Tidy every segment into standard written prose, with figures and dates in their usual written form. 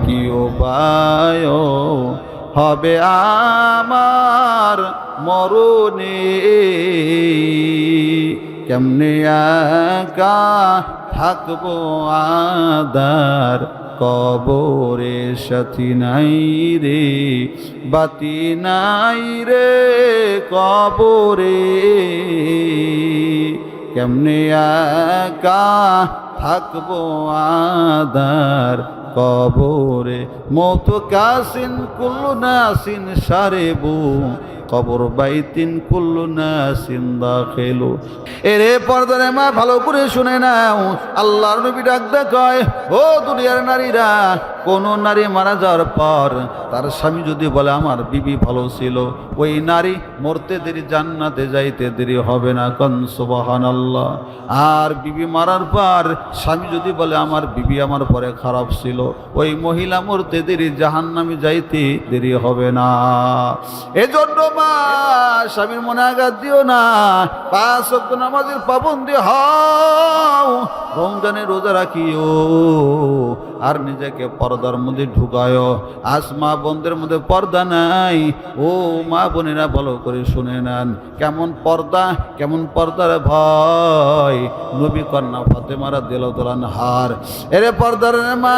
কি উপায় হবে আমার মরণে, কেমনে একা থাকবো আদার কবরে, সাথী নাই রে বাতি নাই রে কবরে, কেমনে একা থাকবো আদার কবরে। মৌত কাসিন কুল্লু নাসিন সারেবু, কবর বাইতিন কুল্লু নাসিন দাখিলু। এরে পর্দারে মা ভালো করে শুনে নাও, আল্লাহর নবী ডাকতে কয়, ও দুনিয়ার নারীরা, কোন নারী মারা যাওয়ার পর তার স্বামী যদি বলে আমার বিবি ভালো ছিল, ওই নারী মরতে দেরি, জান্নাতে যাইতে দেরি হবে না। কোন সুবহানাল্লাহ। আর বিবি মারার পর স্বামী যদি বলে আমার বিবি আমার পরে খারাপ ছিল, ওই মহিলা মরতে দেরি, জাহান্নামে যাইতে দেরি হবে না। এজন্য মা স্বামীর মনে আঘাত দিও না, 5 ওয়াক্ত নামাজের পাবন্দি হও, রমজানে রোজা রাখিও, আর নিজেকে পর্দার মধ্যে ঢুকায়। আজ মা বোনদের মধ্যে পর্দা নাই। ও মা বোনেরা ভালো করে শুনে নেন, কেমন পর্দা, কেমন পর্দার ভয়। নবী কন্যা ফাতেমা রাদিয়াল্লাহু আনহার, এরে পর্দার মা,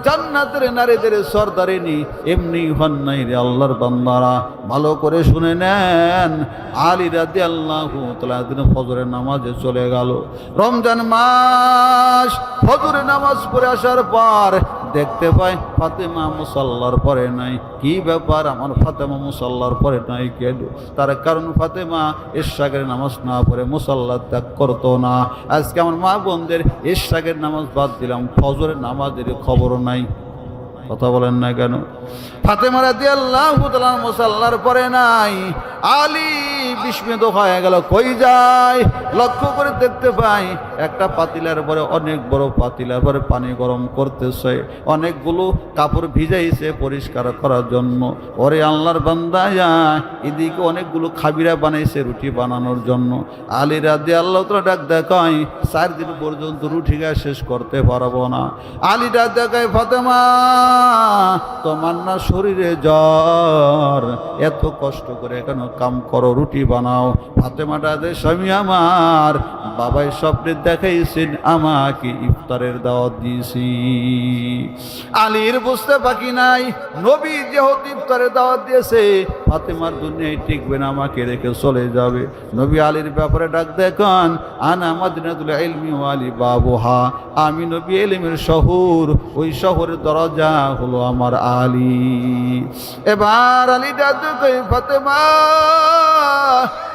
জান্নাতের নারীদের সরদারিনী এমনি হন নাই রে আল্লাহর বান্দারা। ভালো করে শুনে নেন, আলী রাদিয়াল্লাহু তাআলা দিন ফজরের নামাজে চলে গেল। রমজান মাস ফজরের নামাজ পড়ে আসার পর দেখতে পাই ফাতেমা মুসাল্লার পরে নাই। কি ব্যাপার, আমার ফাতেমা মুসাল্লার পরে নাই কেন? তার কারণ ফাতেমা ইশরাকের নামাজ না পড়ে মুসাল্লা ত্যাগ করতো না। আজকে আমার মা বোনদের ইশরাকের নামাজ বাদ দিলাম, ফজরের নামাজের খবর নাই। কথা বলেন না কেন? ফাতেমা রাদিয়াল্লাহু তাআলা মুসাল্লার পরে নাই। আলী বিস্মিত হয়ে গেল, কই যায়? লক্ষ্য করে দেখতে পাই একটা পাতিলার পরে, অনেক বড় পাতিলার পরে পানি গরম করতেছে, অনেকগুলো কাপড় ভিজাইছে পরিষ্কার করার জন্য। ওরে আল্লাহর বান্দা, এদিকে অনেকগুলো খাবিরা বানাইছে রুটি বানানোর জন্য। আলী রাদিয়াল্লাহু তাআলা ডাক দেখায়, 4 দিন পর্যন্ত রুটি গায়ে শেষ করতে পারবো না। আলী ডাক দেখায়, ফাতেমা তোমার না শরীরে জ্বর, এত কষ্ট করে কেন কাম করো, রুটি বানাও। ফাতেমা ডাকে, স্বামী আমার বাবাই স্বপ্নে দেখাইছেন আমাকে ইফতারের দাওয়াত দিয়েছি। আলীর বুঝতে বাকি নাই, নবী যেহেতু ইফতারের দাওয়াত দিয়েছে, ফাতেমার দুনিয়ায় টিকবে না, আমাকে রেখে চলে যাবে। নবী আলীর ব্যাপারে ডাক দেখান, আনা মাদিনাতুল ইলমি ওয়া আলী বাবুহা, আমি নবী ইলমের শহর, ওই শহরের দরজা হলো আমার আলী। এবার আলী ডাক দেখায়, ফাতেমা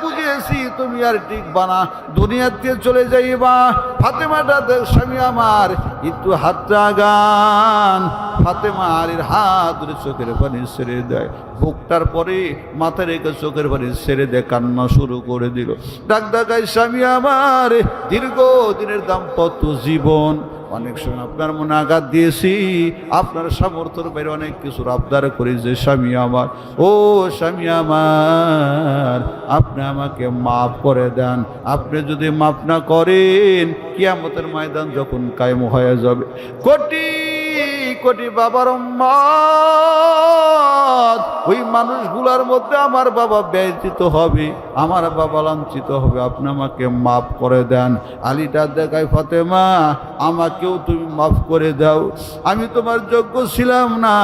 বুঝেছি তুমি আর টিকবা না, দুনিয়াতে চলে যাইবা। ফাতেমাটা দেখ, স্বামী আমার একটু হাতটা গান। ফাতেমা আলীর হাত ধরে চোখের পানি ছেড়ে দেয়, বুকটার পরে মাথা রেখে চোখের পানি ছেড়ে দেয়, কান্না শুরু করে দিল। ডাক ডাকায়, স্বামী আমার দীর্ঘ দিনের দাম্পত্য জীবন, অনেক সময় আপনার মনে আঘাত দিয়েছি, আপনার সামর্থ্যের বাইরে অনেক কিছুর আবদার করেছে। স্বামী আমার, ও স্বামী আমার, আপনি আমাকে মাফ করে দেন। আপনি যদি মাফ না করেন, কিয়ামতের ময়দান যখন কায়েম হয়ে যাবে, কোটি কোটি বাবার উম্মত, ওই মানুষগুলোর মধ্যে আমার বাবা ব্যতীত হবে, আমার বাবা লাঞ্ছিত হবে। আপনি আমাকে মাফ করে দেন। আলীটা দেখায়, ফাতেমা আমাকেও তুমি মাফ করে দাও, আমি তোমার যোগ্য ছিলাম না,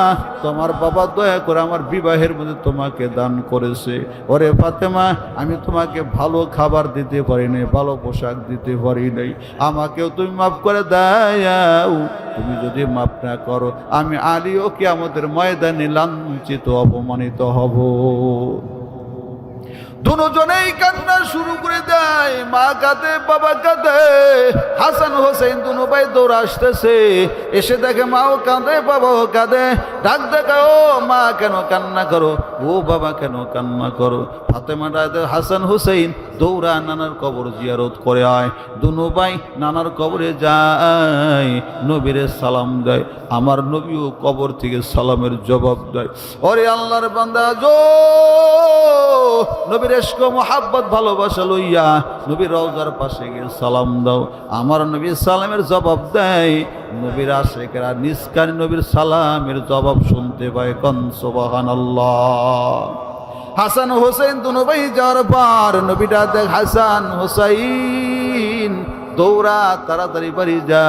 তোমার বাবা দয়া করে আমার বিবাহের মধ্যে তোমাকে দান করেছে। ওরে ফাতেমা, আমি তোমাকে ভালো খাবার দিতে পারি নাই, ভালো পোশাক দিতে পারি নাই, আমাকেও তুমি মাফ করে দাও। তুমি যদি মাফ না করো, আমি আলীও কিয়ামতের ময়দানে লাঞ্ছিত অপমানিত হব। দুজনেই কান্না শুরু করে দেয়, মা কাঁদে, বাবা কাঁদে, হাসান হোসেন দুনো ভাই দৌড় আসতেছে, এসে দেখে মাও কাঁদে, বাবাও কাঁদে। ডাক দেখা, ও মা কেন কান্না করো, ও বাবা কেন কান্না করো? ফাতেমা ডাকে, হাসান হোসেন দৌড়া নানার কবর জিয়ারত করে আয়। দুনো ভাই নানার কবরে যায়, নবীরে সালাম দেয়। আমার নবীও কবর থেকে সালামের জবাব দেয়। ওরে আল্লাহর বান্দা, নবীর নবীর ইশক মোহাব্বত ভালোবাসা লইয়া নবীর রওজার পাশে গিয়ে সালাম দাও। আমার নবী সালামের জবাব দেয়, নবীর আশিকেরা নিষ্কানি নবীর সালামের জবাব শুনতে পায়। কোন সুবহানাল্লাহ। হাসান হোসেন দুনো ভাই যাওয়ার পর নবীটা দেখ, হাসান হোসাইন দৌড়া তাড়াতাড়ি বাড়ি যা,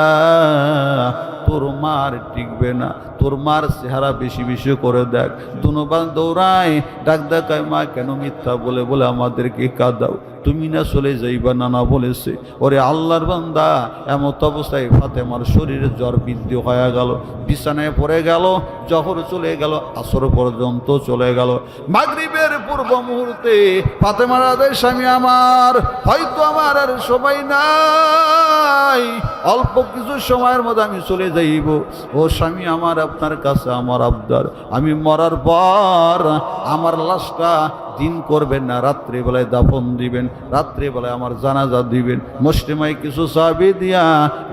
তোর মার টিকবে না, তোর মার চেহারা বেশি বেশি করে দেখ। দুনোবার দৌড়ায়, ডাক দেখায়, মা কেন মিথ্যা বলে বলে আমাদেরকে কাঁদাও, তুমি না চলে যাইবা, নানা বলেছে। ওরে আল্লাহর বান্দা, এমত অবস্থায় ফাতেমার শরীরে জ্বর বৃদ্ধি হয়ে গেল, বিছানায় পড়ে গেল, জহর চলে গেল, আসর পর্যন্ত চলে গেল। মাগরিবের পূর্ব মুহূর্তে ফাতেমার আদেশ, স্বামী আমার হয়তো আমার আর সময় নাই, অল্প কিছু সময়ের মধ্যে আমি চলে যাইব। ও স্বামী আমার, আপনার কাছে আমার আবদার, আমি মরার পর আমার লাশটা দিন করবেন না, রাত্রিবেলায় দাফন দিবেন, রাত্রিবেলায় আমার জানাজা দিবেন, মুসলিমায় কিছু সাহাবী দিয়া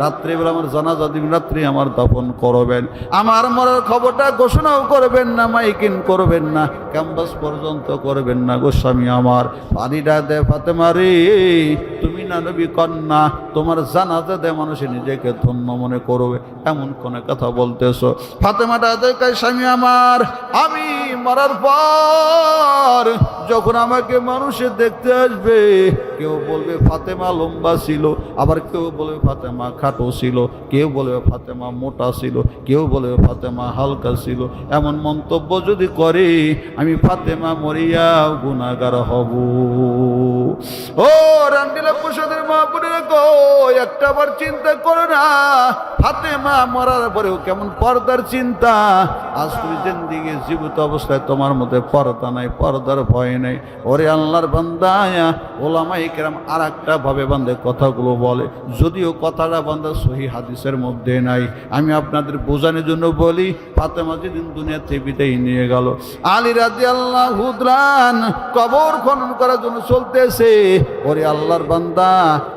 রাত্রিবেলা আমার জানাজা দিবেন, রাত্রি আমার দাফন করবেন। আমার মরার খবরটা ঘোষণাও করবেন না, মাইকিং করবেন না, ক্যাম্পাস পর্যন্ত করবেন না। গোস্বামী আমার পানিটা দে ফাতেমা রে, তুমি না নবী কন্যা, তোমার জানাজা দে মানুষে নিজেকে ধন্য মনে করবে, এমন কোন কথা বলতেছো। ফাতেমাটা দেখায়, স্বামী আমার আমি মরার পর যখন আমাকে মানুষে দেখতে আসবে, কেউ বলবে ফাতেমা লম্বা ছিল, আবার কেউ বলবে ফাতেমা খাটো ছিল, কেউ বলবে ফাতেমা মোটা ছিল, কেউ বলবে ফাতেমা হালকা ছিল। এমন মন্তব্য যদি করে, আমি ফাতেমা মরিয়া গুনাহগার হব। ও রান্ডিলা প্রসাদের মা বোনেরা গো, একটাবার চিন্তা করো না, ফাতেমা মরার পরেও কেমন পর্দার চিন্তা। আজ তুমি জিন্দেগি জীবিত অবস্থায় তোমার মধ্যে পর্দা নাই, পর্দার ভয় নেই। ওরে আল্লাহর বান্দা, ওলামায়ে কেরাম আর একটা ভাবে বান্দে কথাগুলো বলে, যদিও কথাটা বান্দা সহি হাদিসের মধ্যে নাই। আমি আপনাদের বোঝানোর জন্য বলি, ফাতেমা যেদিন দুনিয়াতে বিদায় নিয়ে গেল, আলী রাদিয়াল্লাহু তাআলা কবর খনন করার জন্য চলতেছে। ওরে আল্লাহর বান্দা,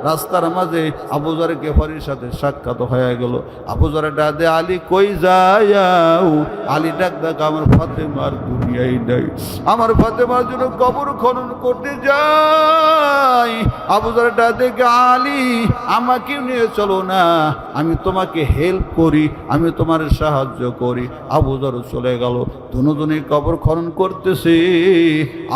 রাস্তার মাঝে আবু যর গিফারির সাথে সাক্ষাৎ হয়ে গেল। আবু যর ডাকে, আলী কই যাও? আলী ডাক ডাক, আমার ফাতেমার দুনিয়ায় নাই, আমার ফাতেমার জন্য কবর খনন করতে যাই। আবু যর ডাকে, আলী আমাকে নিয়ে চলো না, আমি তোমাকে হেল্প করি, আমি তোমার সাহায্য করি। আবু যর চলে গেল, দুজনে কবর খনন করতেছে।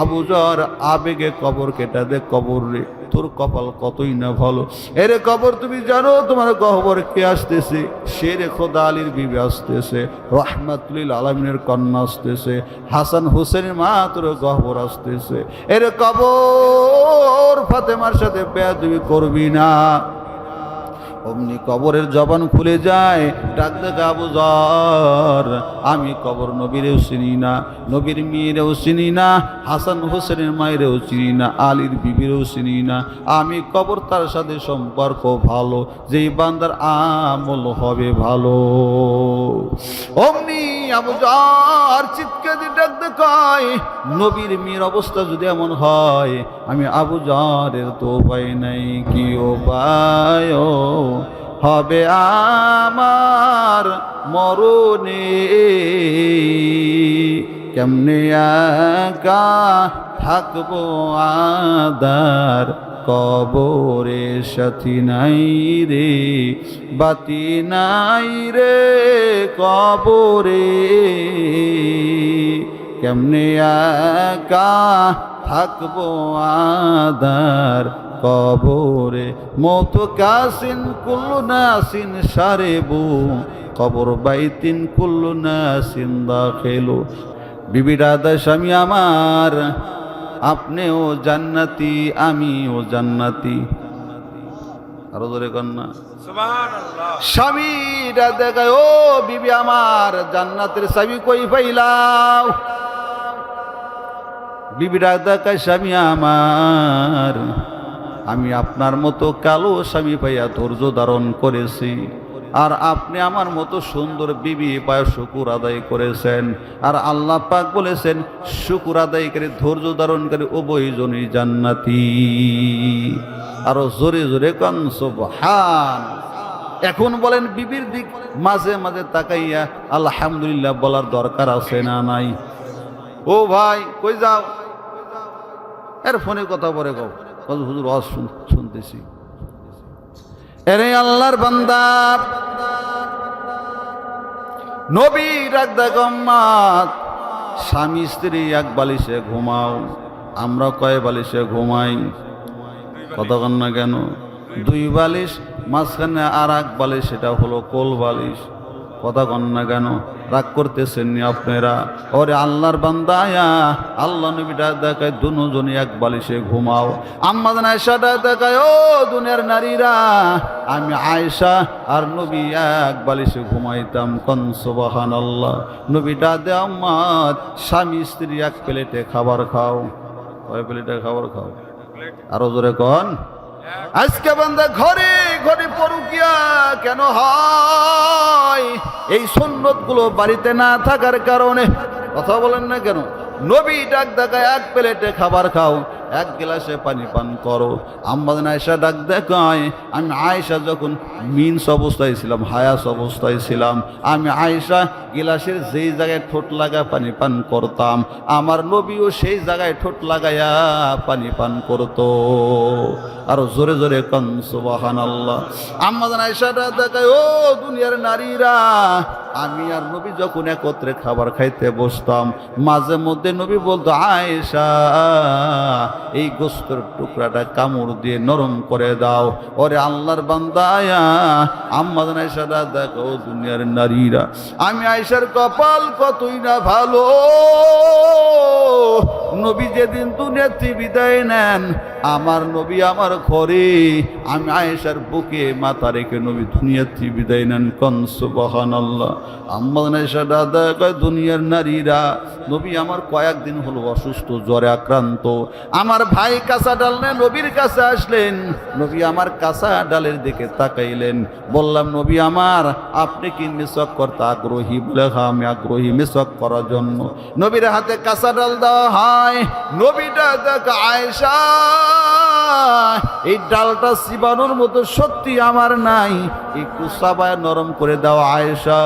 আবু যর আবেগে কবর কেটে দে, কবর রে তোর কপাল কতই না ভালো। এরে কবর, তুমি জানো তোমার কবর কে আসতেছে? শেরে খোদা আলীর বিবি আসতেছে, রহমাতুল আলামিনের কন্যা আসতেছে, হাসান হোসেনের মা তোর কবর আসতেছে। এরে কবর, ফাতেমার সাথে বেয়াদবি করবি না। অমনি কবরের জবান খুলে যায়, ডাক ডাক, আবু যর আমি কবর নবীরেও চিনি না, নবীর মেয়েরেও চিনি না, হাসান হোসেনের মায়েরও চিনি না, আলীর বিবিরেও চিনি না। আমি কবর, তার সাথে সম্পর্ক ভালো, যেই বান্দার আমল হবে ভালো। অমনি আবু যর চিৎকার দিয়ে ডাক দেখায়, নবীর মেয়ের অবস্থা যদি এমন হয়, আমি আবু যরের তো উপায় নাই, কি উপায় হবে আমার মরণে? কেমনে একা থাকবো আদার কবরে, সাথী নাই রে, বাতি নাই রে কবরে। কেমনে একা থাকবো আদার কবরে, মৌত কাসিন কুল্লু নাসিন সারেবু, কবর বাইতিন কুল্লু নাসিন দাখিলু। বিবি দাদা, স্বামী আমার আপনিও জান্নাতি, আমিও জান্নাতি। আরো জোরে কন্যা সুবহানাল্লাহ। স্বামীরা দেখায়, ও বিবি আমার জান্নাতের চাবি কই পাইলাও? বিবিরা দেখায়, স্বামী আমার আমি আপনার মতো কালো স্বামী পাইয়া ধৈর্য ধারণ করেছি, আর আপনি আমার মতো সুন্দর বিবি পায় শুকুর আদায় করেছেন। আর আল্লাহ পাক বলেছেন, শুকুর আদায়কারী ধৈর্য ধারণকারী উভয়জনই জান্নাতি। আরো জোরে জোরে কান সুবহান। এখন বলেন, বিবির দিক মাঝে মাঝে তাকাইয়া আলহামদুলিল্লাহ বলার দরকার আছে না নাই? ও ভাই কই যাও? এর ফোনে কথা পরে কও হুজুর ওয়াজ শুনতেছি। এরে আল্লাহর বান্দা, নবী ডাক দেয় উম্মত, স্বামী স্ত্রী এক বালিশে ঘুমাও, আমরা কয় বালিশে ঘুমাই? কতক্ষণ না কেন? দুই বালিশ, মাঝখানে আর এক বালিশ, সেটা হলো কোল বালিশ। কথা কন না কেন? রাগ করতেছেন নি আপনারা? ওরে আল্লাহর বান্দায়া, আল্লাহ নবীটা দেখায় দুজনই এক বালিশে ঘুমাও। আম্মা জান আয়েশাটা দেখায়, ও দুনিয়ার নারীরা, আমি আয়েশা আর নবী এক বালিশে ঘুমাইতাম। কোন সুবহানাল্লাহ। নবীটা দে উম্মত, স্বামী স্ত্রী এক প্লেটে খাবার খাও। কয় প্লেটে খাবার খাও? আরো জোরে কন। আজকে বান্দা ঘরে ঘরে পরকিয়া কেন হয়? এই সুন্নত গুলো বাড়িতে না থাকার কারণে। কথা বলেন না কেন? নবী ডাক দেখায় এক প্লেটে খাবার খাও, এক গ্লাসে পানি পান করো। আম্মা জান আয়েশা ডাক দেখায়, আমি আয়েশা যখন মিন্স অবস্থায় ছিলাম, হায়াস অবস্থায় ছিলাম, আমি আয়েশা গ্লাসের যেই জায়গায় ঠোঁট লাগা পানি পান করতাম, আমার নবীও সেই জায়গায় ঠোঁট লাগাইয়া পানি পান করতো। আরো জোরে জোরে কান সুবহানাল্লাহ। আম্মা জান আয়েশা ডাক দেখায়, ও দুনিয়ার নারীরা, আমি আর নবী যখন একত্রে খাবার খাইতে বসতাম, মাঝে মধ্যে নবী বলতো, আয়েশা এই গোস্তের টুকরাটা কামড় দিয়ে নরম করে দাও। ওরে আল্লাহর বান্দায়া, আম্মা জান আয়েশা দেখো, দুনিয়ার নারীরা, আমি আয়েশার কপাল কতই না ভালো। নবী যেদিন দুনিয়াতে বিদায় নেন, আমার নবী আমার ঘরে, আমি আয়েশার বুকে মাথা রেখে নবী দুনিয়াতে বিদায় নেন। কোন সুবহানাল্লাহ। আম্মা জান আয়েশা দেখো, দুনিয়ার নারীরা, নবী আমার কয়েকদিন হলো অসুস্থ, জ্বরে আক্রান্ত। আমার ভাই কাঁচা ডাল নিয়ে নবীর কাছে আসলেন। নবী আমার কাঁচা ডালের দিকে তাকাইলেন। বললাম, নবী আমার, আপনি কি মিসওয়াক করতে আগ্রহী? বলে হ্যাঁ, আমি আগ্রহী মিসওয়াক করার জন্য। নবীর হাতে কাঁচা ডাল দেওয়া হয়। নবীটা দেখ, আয়েশা এই ডালটা চিবানোর মতো শক্তি আমার নাই, একটু চাবায় নরম করে দাও আয়েশা।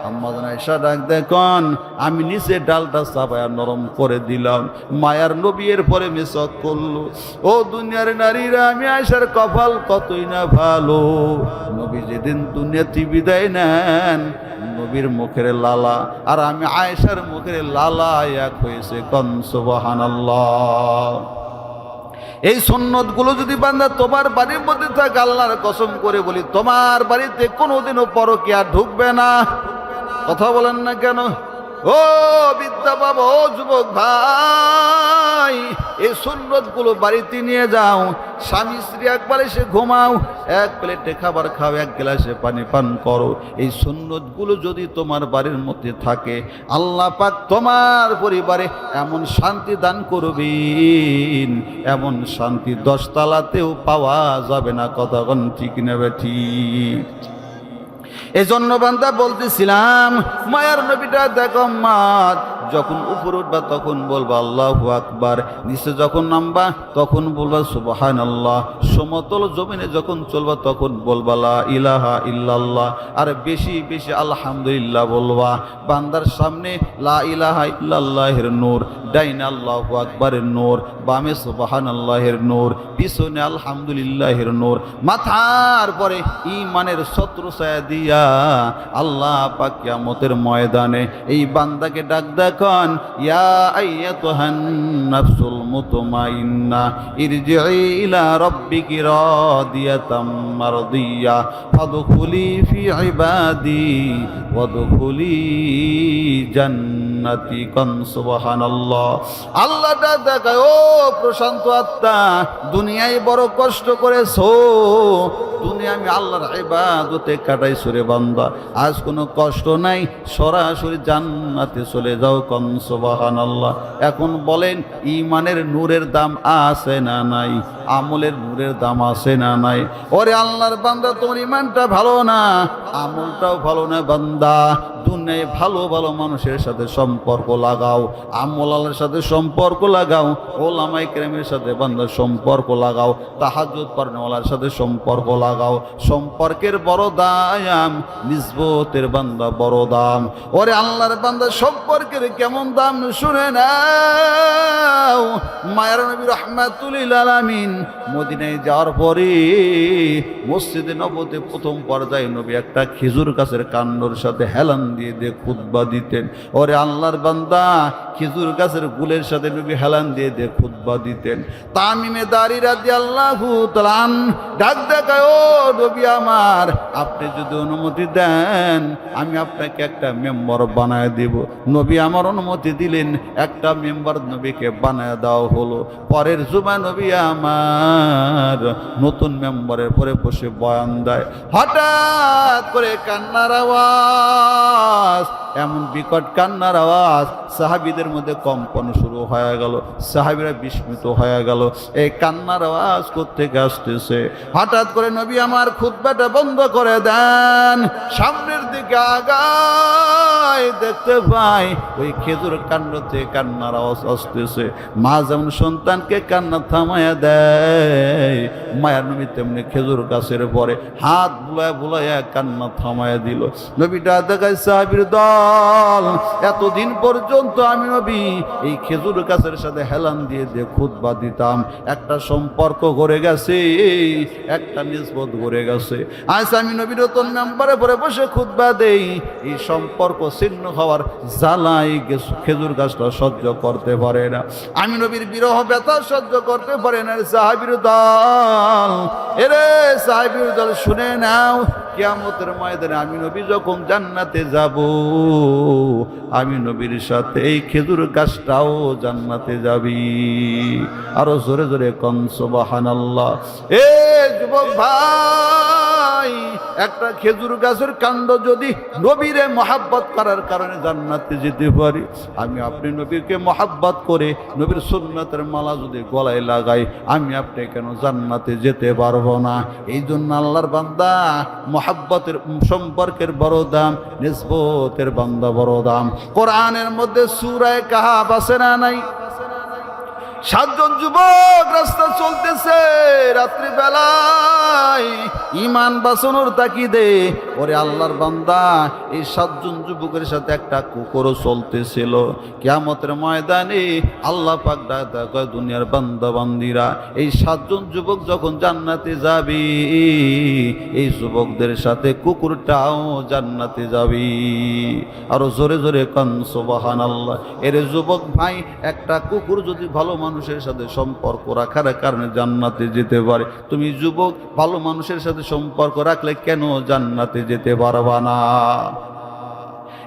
আম্মা জান আয়েশা ডাক দেখুন, আমি নিচে ডালটা চাবায় নরম করে দিলাম। মায়ার নবী এর পরে মিসওয়াক করলো। ও দুনিয়ার নারীরা, আমি আয়েশার কপাল কতই না ভালো। নবী যেদিন দুনিয়াতে বিদায় নেন, নবীর মুখের লালা আর আমি আয়েশার মুখের লালা এক হয়েছে। কোন সুবহানাল্লাহ। এই সুন্নত গুলো যদি বান্দা তোমার বাড়ির মধ্যে থাকে, আল্লাহর কসম করে বলি, তোমার বাড়িতে কোনোদিনও পরকীয়া ঢুকবে না। কথা বলেন না কেন? ও বিদ্যা বাবা, ও যুবক ভাই, এই সুন্নত গুলো বাড়িতে নিয়ে যাও। স্বামী স্ত্রী একবার এসে ঘুমাও, এক প্লেটে খাবার খাও, এক গ্লাসে পানি পান করো। এই সুন্নত গুলো যদি তোমার বাড়ির মধ্যে থাকে, আল্লাহ পাক তোমার পরিবারে এমন শান্তি দান করবেন, এমন শান্তি 10 তলাতেও পাওয়া যাবে না। কতক্ষণ ঠিক নেবে? ঠিক। এজন্য বান্দা বলতেছিলাম, মায়ার নবীটা দেখো মাত, যখন উপরে উঠবা তখন বলবা আল্লাহু আকবার, নিচে যখন নামবা তখন বলবা সুবহানাল্লাহ, সমতল জমিনে যখন চলবা তখন বলবা লা ইলাহা ইল্লাল্লাহ, আর বেশি বেশি আলহামদুলিল্লাহ বলবা। বান্দার সামনে লা ইলাহা ইল্লাল্লাহের নূর, ডাইনে আল্লাহু আকবারের নূর, বামে সুবহানাল্লাহের নূর, পিছনে আলহামদুলিল্লাহের নূর, মাথার পরে ঈমানের ছত্র ছায়া দিয়া আল্লাহ পাক কিয়ামতের ময়দানে এই বান্দাকে ডাক দেখুন, ইয়া আইয়াতুহান নাফসুল মুতমাইন্না ইরজিই ইলা রাব্বিকি রাদিয়াতাম মারদিয়া ফাদখুলি ফি ইবাদি ওয়াদখুলি জান্নাতি। কোন সুবহানাল্লাহ। আল্লাহ ডাক দেখায়, ও প্রশান্ত আত্মা, দুনিয়ায় বড় কষ্ট করেছো, দুনিয়া আমি আল্লাহর ইবাদতে কাটাইছো রে বান্দা, আজ কোনো কষ্ট নাই, সরাসরি জান্নাতে চলে যাও। কোন সুবহানাল্লাহ। এখন বলেন, ঈমানের নূরের দাম আছে না নাই? আমলের নূরের দাম আছে না নাই? ওরে আল্লাহর বান্দা, তোমার ঈমানটা ভালো না, আমলটাও ভালো না বান্দা। দুনিয়ায় ভালো ভালো মানুষের সাথে সম্পর্ক লাগাও, আমলালের সাথে সম্পর্ক লাগাও, ওলামায়ে কেরামের সাথে বান্দা সম্পর্ক লাগাও, তাহাজ্জুদ পড়নেওয়ালার সাথে সম্পর্ক লাগাও। সম্পর্কের বড় দাম, নিসবতের বান্দা বড় দাম। ওরে আল্লাহর বান্দা সম্পর্কের কেমন দাম শুনে নাও। মায়ের নবী রাহমাতুল লিল আলামিন মদিনায় যাওয়ার পরে মসজিদে নববীতে প্রথম পর্যায়ে নবী একটা খেজুর গাছের কাণ্ডর সাথে হেলান দিয়ে দিয়ে খুতবা দিতেন। ওরে আল্লাহর বান্দা খেজুর গাছের গুলের সাথে নবী হেলান দিয়ে দিয়ে খুতবা দিতেন। তামিমে দারি রাদিয়াল্লাহু তাআলা ডাক দেখায়, ও নবী আমার, আপনি যদি অনুমতি দেন আমি আপনাকে একটা মেম্বার বানায় দেব। নবী আমার অনুমতি দিলেন, একটা মেম্বার নবীকে বানায় দেওয়া হলো। পরের জুমা নবী আমার নতুন মেম্বারের পরে বসে বয়ান দেয়। হঠাৎ করে কান্নার আওয়াজ, এমন বিকট কান্নার আওয়াজ, সাহাবীদের মধ্যে কম্পন শুরু হয়ে গেল। সাহাবীরা বিস্মিত হয়ে গেল, এই কান্নার আওয়াজ কোত্থেকে আসতেছে। হঠাৎ করে নবী আমার খুতবাটা বন্ধ করে দেন, সামনের দিকে আগায়, দেখতে পাই ওই খেজুর কাণ্ড থেকে কান্নার আওয়াজ আসতেছে। মা যেমন সন্তানকে কান্না থামায়া দেয়, মায়ের নবী তেমনি খেজুর গাছের পরে হাত বুলায় বুলাইয়া কান্না থামায়া দিল। নবীটা দেখায়, সাহাবীর দল, এতদিন পর্যন্ত আমি নবী এই খেজুর গাছের সাথে হেলান দিয়ে দিয়ে খুতবা দিতাম, একটা সম্পর্ক গড়ে গেছে, একটা নিসবত গড়ে গেছে। আজ আমি নবী নতুন মেম্বারে পরে বসে খুতবা দেই, এই সম্পর্ক ছিন্ন হওয়ার জ্বালাই খেজুর গাছটা সহ্য করতে পারে না। আমি নবীর বিরহ ব্যথা সহ্য করতে পারে না। সাহাবীর দল, এরে সাহাবীর দল, শুনে নাও, কিয়ামতের ময়দানে আমি নবী যখন জান্নাতে যাব, আমি নবীর সাথে এই খেজুর গাছটাও জান্নাতে যাবি। আরো জোরে জোরে কোন সুবহানাল্লাহ। এ যুবক ভাই, একটা খেজুর গাছের কাণ্ড যদি নবীরে মহাব্বত করার কারণে জান্নাতে যেতে পারি, আমি আপনি নবীকে মহাব্বত করে নবীর সুন্নাতের মালা যদি গলায় লাগাই, আমি আপনি কেন জান্নাতে যেতে পারবো না? এই জন্য আল্লাহর বান্দা মহাব্বতের সম্পর্কের বড় দাম, নিসবতের বান্দা বড় দাম। কোরআনের মধ্যে সূরা কাহাফ আছে না নাই? 7 জন যুবক রাস্তা চলতেছে রাত্রিবেলায়, ইমান বাঁচানোর তাকিদে। ওরে আল্লাহর বান্দা, এই 7 জন যুবকের সাথে একটা কুকুরও চলতেছিল। কিয়ামতের ময়দানে আল্লাহ পাক ডাক কয়, দুনিয়ার বান্দা বান্দিরা, এই 7 জন যুবক যখন জান্নাতে যাবে, এই যুবকদের সাথে কুকুরটাও জান্নাতে যাবে। আরো জোরে জোরে কান সুবহানাল্লাহ। এর যুবক ভাই, একটা কুকুর যদি ভালো মানুষের সাথে সম্পর্ক রাখার কারণে জান্নাতে যেতে পারে, তুমি যুবক ভালো মানুষের সাথে সম্পর্ক রাখলে কেন জান্নাতে যেতে পারবা না?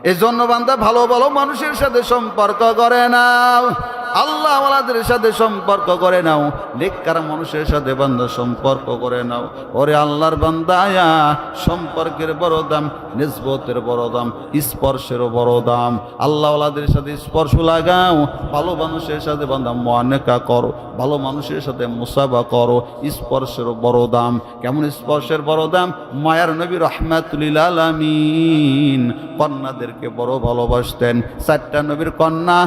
এই জন্য বান্দা ভালো ভালো মানুষের সাথে সম্পর্ক করে নাও, আল্লাহ ওয়ালাদের সাথে সম্পর্ক করে নাও, নেককার মানুষের সাথে বান্দা সম্পর্ক করে নাও। ওরে আল্লাহর বান্দায়া, সম্পর্কের বড় দাম, নিসবতের বড় দাম, স্পর্শেরও বড় দাম। আল্লাহ ওয়ালাদের সাথে স্পর্শ লাগাও, ভালো মানুষের সাথে বান্দা মুআনাকা করো, ভালো মানুষের সাথে মুসাবা করো। স্পর্শেরও বড় দাম। কেমন স্পর্শের বড় দাম? মায়ার নবী রাহমাতুল লিল আলামিন কন্যাদেরকে বড় ভালোবাসতেন। 4টা নবীর কন্যা,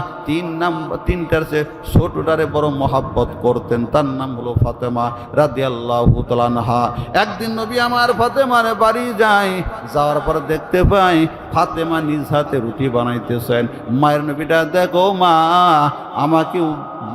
3টার চেয়ে ছোটটারে বড় মহাব্বত করতেন। তার নাম হলো ফাতেমা রাদিয়াল্লাহু তাআলা আনহা। একদিন নবী আমার ফাতেমার বাড়ি যায়, যাওয়ার পর দেখতে পাই ফাতেমা নিজ হাতে রুটি বানাইতেছেন। মায়ের নবীটা, দেখো মা, আমাকে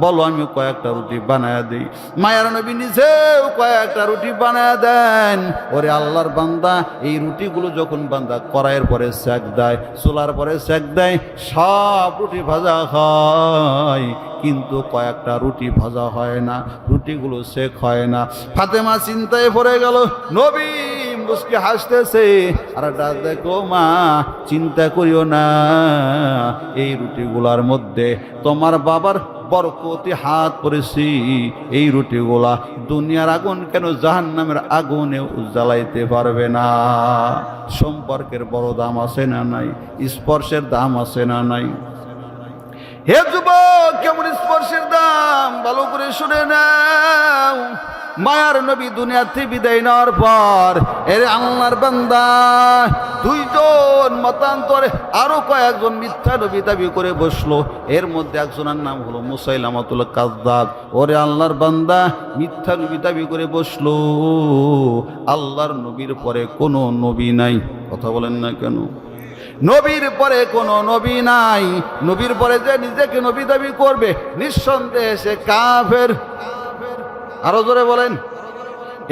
বলো, আমি কয়েকটা রুটি বানায় দিই। মায়ের নবী নিজেও কয়েকটা রুটি বানায় দেন। ওরে আল্লাহর বান্দা, এই রুটিগুলো যখন বান্দা কড়াইয়ের পরে সেক দেয়, চুলার পরে সেক দেয়, সব রুটি ভাজা হয়, কিন্তু কয়েকটা রুটি ভাজা হয় না, রুটিগুলো সেক হয় না। ফাতেমা চিন্তায় পড়ে গেল। নবী মুস্কি হাসতেছে, আর দেখো মা, চিন্তা করিও না, এই রুটিগুলার মধ্যে তোমার বাবার বরকতি হাত পড়েছি। এই রুটিগুলা দুনিয়ার আগুন কেন জাহান্নামের আগুনেও জ্বালাইতে পারবে না। সম্পর্কের বড় দাম আছে না নাই? স্পর্শের দাম আছে না নাই? হে যুবক, কেমন স্পর্শের দাম ভালো করে শুনে নাও। মায়ার নবী দুনিয়াতে বিদায় নেওয়ার পর, এর আল্লাহর বান্দা দুইজন মতান্তরে আরো কয়েকজন মিথ্যা নবী দাবি করে বসলো। এর মধ্যে একজনের নাম হলো মুসাইলামাতুল কাযযাব। ওরে আল্লাহর বান্দা, মিথ্যা নবী দাবি করে বসলো, আল্লাহর নবীর পরে কোনো নবী নাই। কথা বলেন না কেন? নবীর পরে কোনো নবী নাই। নবীর পরে যে নিজেকে নবী দাবি করবে, নিঃসন্দেহে সে কাফের। আরো জোরে বলেন।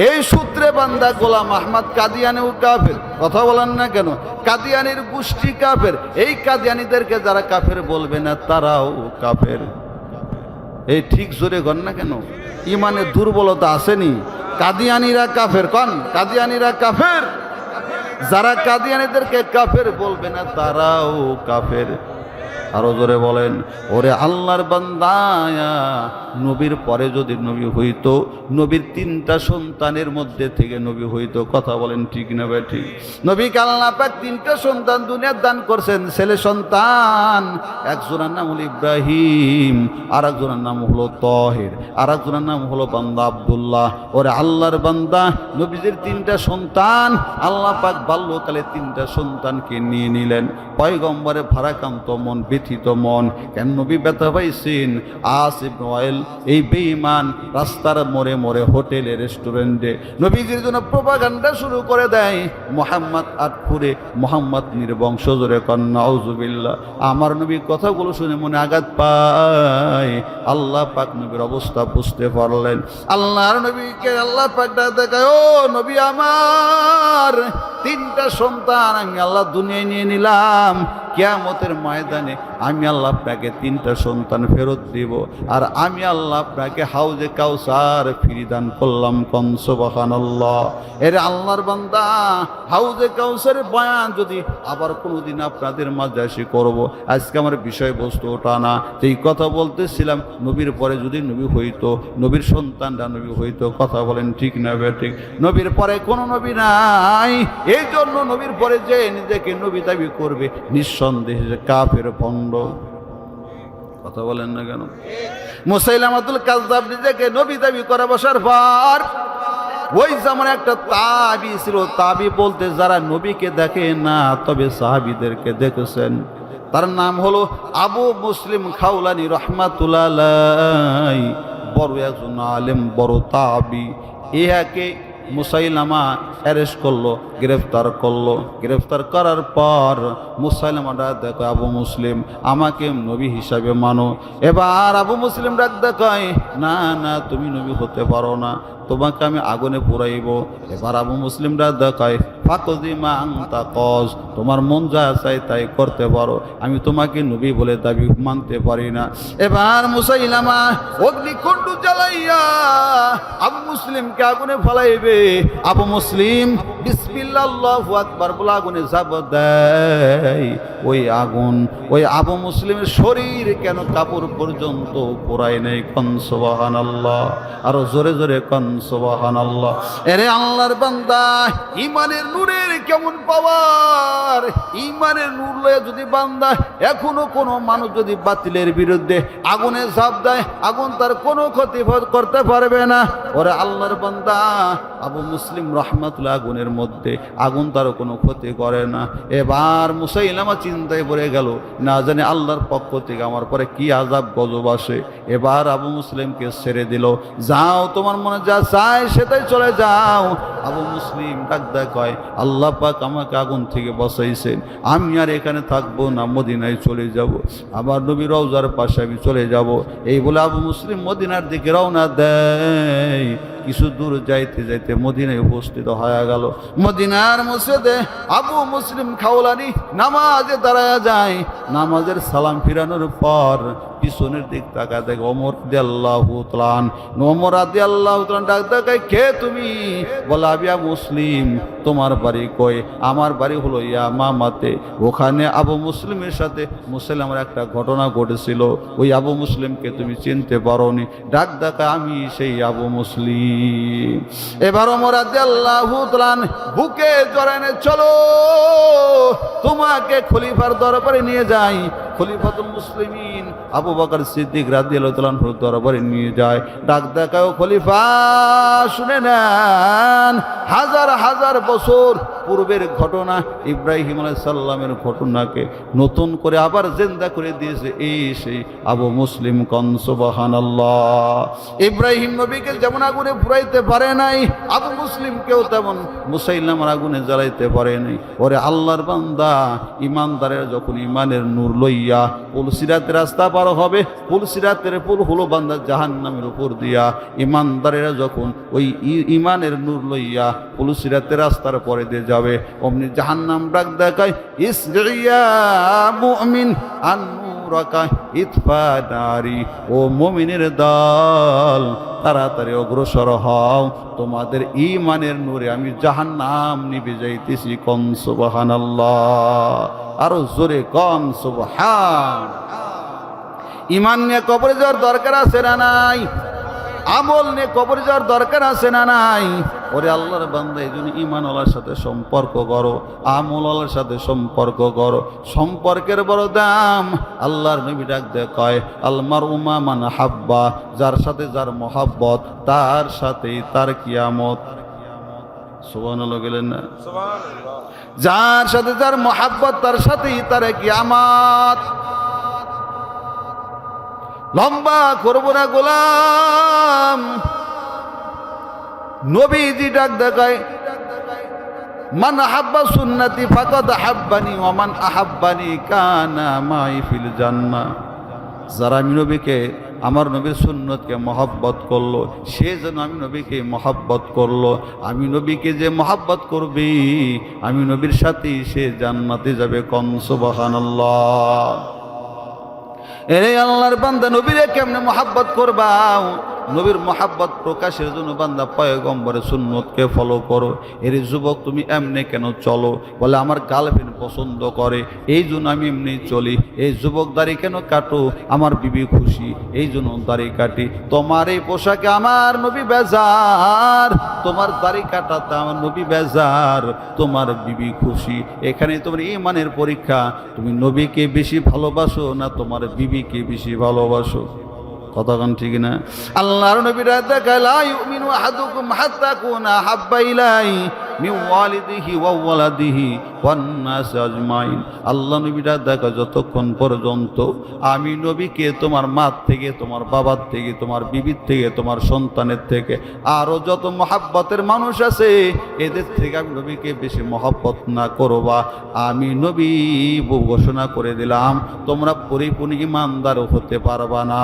এই সূত্রে বান্দা গোলাম আহমদ কাদিয়ানিও কাফের। কথা বলেন না কেন? কাদিয়ানির গোষ্ঠী কাফের। এই কাদিয়ানিদেরকে যারা কাফের বলবে না, তারাও কাফের। এই ঠিক জোরে কর না কেন? ইমানে দুর্বলতা আসেনি? কাদিয়ানিরা কাফের, কন কাদিয়ানিরা কাফের। যারা কাদিয়ানীদেরকে কাফের বলবে না, তারাও কাফের। আরো জোরে বলেন। ওরে আল্লাহর বান্দা, নবীর পরে যদি নবী হইতো, নবীর তিনটা সন্তানের মধ্যে থেকে নবী হইতো। কথা বলেন ঠিক না বেঠিক? নবীকে আল্লাহ পাক তিনটা সন্তান দুনিয়ার দান করছেন, ছেলে সন্তান। একজনের নাম হলো ইব্রাহিম, আর একজনের নাম হলো তাহের, আর একজনের নাম হলো বান্দা আব্দুল্লাহ। ওরে আল্লাহর বান্দা, নবীদের তিনটা সন্তান আল্লাহ পাক বাল্যকালে তিনটা সন্তানকে নিয়ে নিলেন। পয়গম্বরে ভারাক্রান্ত মন, ব্যথিত মন, কেন নবী ব্যথা পাইছেন? আস ইবনে ওয়াইল এই বেঈমান রাস্তার মোড়ে মোড়ে, হোটেলে, রেস্টুরেন্টে নবীজির জন্য প্রোপাগান্ডা শুরু করে দেয়। মুহাম্মদ আটপুরে, মুহাম্মদ নির্বংশ, জোরে কন নাউজুবিল্লাহ। আমার নবীর কথাগুলো শুনে মনে আঘাত পায়। আল্লাহ পাক নবীর অবস্থা বুঝতে পারলেন। আল্লাহর নবীকে আল্লাহ পাক দেখায়, ও নবী আমার, তিনটা সন্তান আমি আল্লাহ দুনিয়ায় নিয়ে নিলাম। কিয়ামতের ময়দানে আমি আল্লাহ আপনাকে তিনটা সন্তান ফেরত দিব, আর আমি আল্লাহ আপনাকে হাউজে কাউসার ফ্রি দান করলাম। কোন সুবহানাল্লাহ। এর আল্লাহর বান্দা, হাউজে কাউসারের বয়ান যদি আবার কোনোদিন আপনাদের মাঝে এসে করব, আজকে আমার বিষয়বস্তু ওটা না। এই কথা বলতেছিলাম, নবীর পরে যদি নবী হইতো, নবীর সন্তানরা নবী হইতো। কথা বলেন ঠিক না বেঠিক? নবীর পরে কোনো নবী নাই। এই জন্য নবীর পরে যে নিজেকে নবী দাবি করবে, নিঃসন্দেহে কাফের ভণ্ড। কথা বলেন না কেন? মুসাইলামাতুল কাযযাব নিজেকে নবী দাবি করে বসার পর, ওই জামানে একটা তাবি ছিল। তাবি বলতে যারা নবীকে দেখে না, তবে সাহাবীদেরকে দেখেছেন। তার নাম হলো আবু মুসলিম খাওলানি রাহমাতুল্লাহ আলাইহি। বড় একজন আলেম, বড় তাবি। ইহাকে মুসাইলামা অ্যারেস্ট করলো, গ্রেফতার করলো। গ্রেফতার করার পর মুসাইলামা ডাক দেখো, আবু মুসলিম আমাকে নবী হিসাবে মানো। এবার আবু মুসলিম ডাক দেখায়, না না, তুমি নবী হতে পারো না, তোমাকে আমি আগুনে পুরাইব। এবার আবু মুসলিম ডাক দেখায়, ফাকদিমা আনতা কজ, তোমার মন যা চাই তাই করতে পারো, আমি তোমাকে নবী বলে দাবি মানতে পারি না। এবার মুসাইলামা অগ্নিকুণ্ড জ্বালাইয়া আবু মুসলিমকে আগুনে ফলাইবে। আবু মুসলিম বিসমিল্লাহ আল্লাহু আকবার বলে আগুনে ঝাঁপ দেয়। ওই আগুন ওই আবু মুসলিমের শরীর কেন কাপড় পর্যন্ত পোড়ায় নেই। কোন সুবহানাল্লাহ। আরো জোরে জোরে কোন সুবহানাল্লাহ। এরে আল্লাহর বান্দা, ইমানের নূরের কেমন পাওয়ার! ইমানের নূর লয়ে যদি বান্দা এখনো কোনো মানুষ যদি বাতিলের বিরুদ্ধে আগুনে ঝাঁপ দেয়, আগুন তার কোনো ক্ষতি করতে পারবে না। ওরে আল্লাহর বান্দা, আবু মুসলিম রাহমাতুল্লাহ আগুনের মধ্যে, আগুন তার কোনো ক্ষতি করে না। এবার মুসাইলামা চিন্তায় পড়ে গেল, না জানে আল্লাহর পক্ষ থেকে আমার পরে কি আযাব গজব আসে। এবার আবু মুসলিমকে ছেড়ে দিল, যাও তোমার মনে যা চায় সেটাই চলে যাও। আবু মুসলিম ডাক দেখায়, আল্লাহ পাক আমাকে আগুন থেকে বাঁচাইছেন, আমি আর এখানে থাকবো না, মদিনায় চলে যাব। আমার নবীর রওজার পাশে আমি চলে যাব। এই বলে আবু মুসলিম মদিনার দিকে রওনা দেয়। কিছু দূর যাইতে যাইতে মদিনায় উপস্থিত হয়ে গেল। মদিনার মসজিদে আবু মুসলিম খাওলানি নামাজে দাঁড়ায় যায়। নামাজের সালাম ফিরানোর পর পিছনের দিক তাকা দেখে ওমর রাদিয়াল্লাহু তাআলা ওমর রাদিয়াল্লাহু তাআলা ডাক দেখায়, কে তুমি? বলে আমি আবু মুসলিম। তোমার বাড়ি কই? আমার বাড়ি হলো ইয়ামামাতে। ওখানে আবু মুসলিমের সাথে মুসলিমের একটা ঘটনা ঘটেছিল, ওই আবু মুসলিমকে তুমি চিনতে পারোনি? ডাক দেখায়, আমি সেই আবু মুসলিম। এবার ওমর রাদিয়াল্লাহু তাআলা বুকে জড়ানে, চলো তোমাকে খলিফার দরবারে নিয়ে যাই। খলিফাতুল মুসলিমিন আবু বকর সিদ্দিক রাদিয়াল্লাহু তাআলা আনহুর দরবারে নিয়ে যায়। ডাক দেখায়, খলিফা শুনে নেন, হাজার হাজার বছর পূর্বের ঘটনা ইব্রাহিম আলাইহিস সালামের ঘটনাকে নতুন করে আবার জিন্দা করে দিয়েছে এই সেই আবু মুসলিম কন সুবহানাল্লাহ। ইব্রাহিম নবীকে যেমন আগুনে পুরাইতে পারে নাই, আবু মুসলিমকেও তেমন মুসাইলামার আগুনে জ্বালাইতে পারে নাই। ওরে আল্লাহর বান্দা, ইমানদারের যখন ইমানের নূর লইয়া পুলসিরাতের রাস্তা পার হবে, পুলসিরাতের পুল হলো বান্দা জাহান্নামের উপর দিয়া, ইমানদারেরা যখন ওই ইমানের নূর লইয়া পুলসিরাতের রাস্তার পরে দিয়ে যাবে, অমনি জাহান্নাম ডাক দেখায়, ইসরিয়া মুমিন আন নূরাকা ইতফা নারি, ও মুমিনের দল তাড়াতাড়ি অগ্রসর হও, তোমাদের ঈমানের নূরে আমি জাহান্নাম নিভে যাইতেছি। কোন সুবহানাল্লাহ, আরো জোরে কোন সুবহান। ঈমান নিয়ে কবরে যাওয়ার দরকার আছে না নাই? আমল নিয়ে কবরে যাওয়ার দরকার আছে না নাই? ওরে আল্লাহর বান্দা, এই জন্য ঈমানওয়ালার সাথে সম্পর্ক করো, আমলওয়ালার সাথে সম্পর্ক করো। সম্পর্কের বড় দাম। আল্লাহর নবী ডাক দেয় কয়, আল মারউ মা মান হাব্বা, যার সাথে যার মহাব্বত তার সাথেই তার কিয়ামত। সুবহানাল্লাহ গেলেন না? সুবহানাল্লাহ। যার সাথে যার মহাব্বত তার সাথেই তার কিয়ামত। লম্বা করব না গোলাম, নবীজি ডাক দেখায়, মান আহাব্বা সুন্নতি ফাকাদ আহাব্বানি ওয়া মান আহাব্বানি কানা মাই ফিল জান্নাহ। যারা আমি নবীকে, আমার নবীর সুন্নতকে মহব্বত করলো, সে যেন আমি নবীকে মহব্বত করলো। আমি নবীকে যে মহব্বত করবি, আমি নবীর সাথেই সে জান্নাতে যাবে। কোন সুবহানাল্লাহ। এরে আল্লাহর বান্দা, নবীরে কেমনে মহব্বত করবা? নবীর মহাব্বত প্রকাশের জন্য বান্দা পয়গম্বরের সুন্নতকে ফলো করো। এর যুবক তুমি এমনি কেন চলো? বলে আমার গার্লফ্রেন্ড পছন্দ করে, এই জন্য আমি এমনি চলি। এই যুবক দাড়ি কেন কাটো? আমার বিবি খুশি, এই জন্য দাড়ি কাটি। তোমার এই পোশাকে আমার নবী বেজার, তোমার দাড়ি কাটাতে আমার নবী বেজার, তোমার বিবি খুশি। এখানে তোমার ঈমানের পরীক্ষা, তুমি নবীকে বেশি ভালোবাসো না তোমার বিবিকে বেশি ভালোবাসো? কতক্ষণ ঠিক না? আল্লাহর নবীরা দেখায়, লা ইউমিনু আহাদুকুম হাত্তা কুনা হাব্বা ইলাইহি মিন ওয়ালিদিহি ওয়া ওয়ালাদিহি ওয়ান নাস আজমাইন। আল্লাহ নবীরা দেখা, যতক্ষণ পর্যন্ত আমি নবীকে তোমার মা থেকে, তোমার বাবার থেকে, তোমার বিবির থেকে, তোমার সন্তানের থেকে, আরও যত মহাব্বতের মানুষ আছে, এদের থেকে আমি নবীকে বেশি মহাব্বত না করবা, আমি নবী ঘোষণা করে দিলাম তোমরা পরিপূর্ণ ঈমানদার হতে পারবা না।